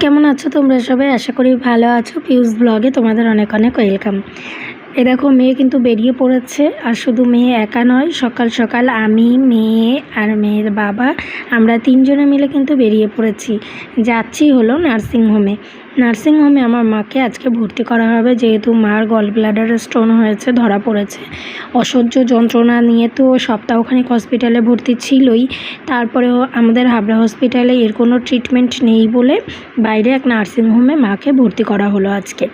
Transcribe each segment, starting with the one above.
কেমন আছো তোমরা সবাই? আশা করি ভালো আছো। পিউস ব্লগে তোমাদের অনেক অনেক ওয়েলকাম। এ দেখো মেয়ে কিন্তু বেরিয়ে পড়েছে, আর শুধু মেয়ে একা নয়, সকাল সকাল আমি, মেয়ে আর মেয়ের বাবা আমরা তিনজনে মিলে কিন্তু বেরিয়ে পড়েছি। যাচ্ছি হলো নার্সিংহোমে আমার মাকে আজকে ভর্তি করা হবে, যেহেতু মার গল ব্লাডারে স্টোন হয়েছে, ধরা পড়েছে। অসহ্য যন্ত্রণা নিয়ে তো সপ্তাহখানেক হসপিটালে ভর্তি ছিলই, তারপরেও আমাদের হাবড়া হসপিটালে এর কোনো ট্রিটমেন্ট নেই বলে বাইরে এক নার্সিংহোমে মাকে ভর্তি করা হলো আজকে।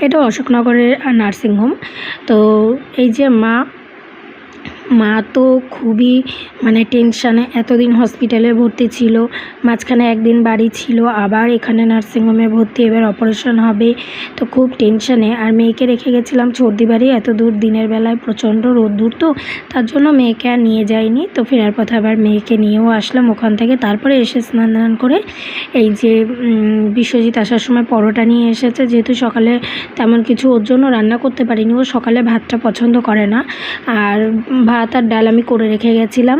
এটা অশোকনগরের নার্সিংহোম। তো এই যে মা তো খুবই টেনশানে, এতদিন হসপিটালে ভর্তি ছিল, মাঝখানে একদিন বাড়ি ছিল, আবার এখানে নার্সিংহোমে ভর্তি, এবার অপারেশন হবে, তো খুব টেনশানে। আর মেয়েকে রেখে গেছিলাম চর্দি বাড়ি, এত দূর দিনের বেলায় প্রচণ্ড রোদ্দুর, তো তার জন্য মেয়েকে আর নিয়ে যাইনি। তো ফেরার পথে আবার মেয়েকে নিয়েও আসলাম ওখান থেকে। তারপরে এসে স্নান করে এই যে বিশ্বজিৎ আসার সময় পরোটা নিয়ে এসেছে, যেহেতু সকালে তেমন কিছু ওর জন্য রান্না করতে পারিনি, ও সকালে ভাতটা পছন্দ করে না, আর ভাত আর ডাল আমি করে রেখে গেছিলাম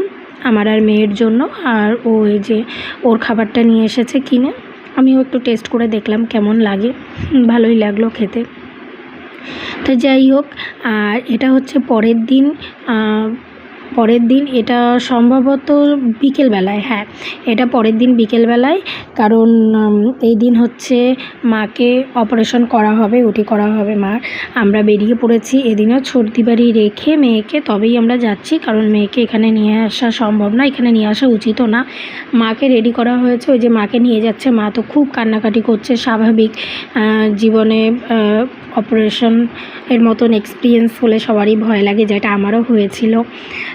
আমার আর মেয়ের জন্য। আর ও এই যে ওর খাবারটা নিয়ে এসেছে কিনে, আমিও একটু টেস্ট করে দেখলাম কেমন লাগে, ভালোই লাগলো খেতে। তো যাই হোক, আর এটা হচ্ছে পরের দিন এটা সম্ভবত বিকেলবেলায়, হ্যাঁ এটা পরের দিন বিকেলবেলায়, কারণ এই দিন হচ্ছে মাকে অপারেশন করা হবে, ওটি করা হবে মার। আমরা বেরিয়ে পড়েছি এদিনও সর্দি বাড়ি রেখে মেয়েকে, তবেই আমরা যাচ্ছি, কারণ মেয়েকে এখানে নিয়ে আসা সম্ভব না, এখানে নিয়ে আসা উচিতও না। মাকে রেডি করা হয়েছে, ওই যে মাকে নিয়ে যাচ্ছে, মা তো খুব কান্নাকাটি করছে, স্বাভাবিক। জীবনে অপারেশন এর মতন এক্সপিরিয়েন্স হলে সবারই ভয় লাগে, যেটা আমারও হয়েছিল।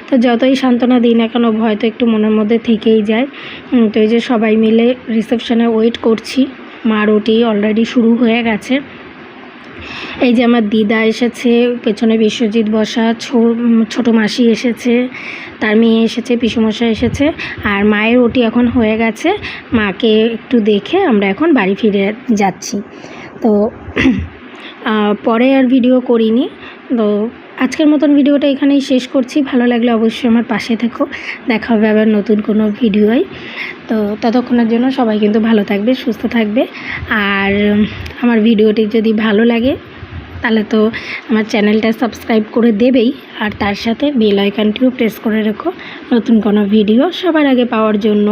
তো যতই সান্ত্বনা দিই না কেন, ভয় তো একটু মনের মধ্যে থেকেই যায়। তো এই যে সবাই মিলে রিসেপশনে ওয়েট করছি, মার ওটি অলরেডি শুরু হয়ে গেছে। এই যে আমার দিদা এসেছে, পেছনে বিশ্বজিৎ বসা, ছোটো মাসি এসেছে, তার মেয়ে এসেছে, পিসুমশাই এসেছে, আর মায়ের ওটি এখন হয়ে গেছে। মাকে একটু দেখে আমরা এখন বাড়ি ফিরে যাচ্ছি। তো পরে আর ভিডিও করিনি। তো আজকের মতন ভিডিওটা এখানেই শেষ করছি। ভালো লাগলে অবশ্যই আমার পাশে থেকো, দেখা হবে আবার নতুন কোনো ভিডিওয়। তো ততক্ষণের জন্য সবাই কিন্তু ভালো থাকবে, সুস্থ থাকবে। আর আমার ভিডিওটি যদি ভালো লাগে তাহলে তো আমার চ্যানেলটা সাবস্ক্রাইব করে দেবেই, আর তার সাথে বেল আইকনটিও প্রেস করে রেখো নতুন কোনো ভিডিও সবার আগে পাওয়ার জন্য।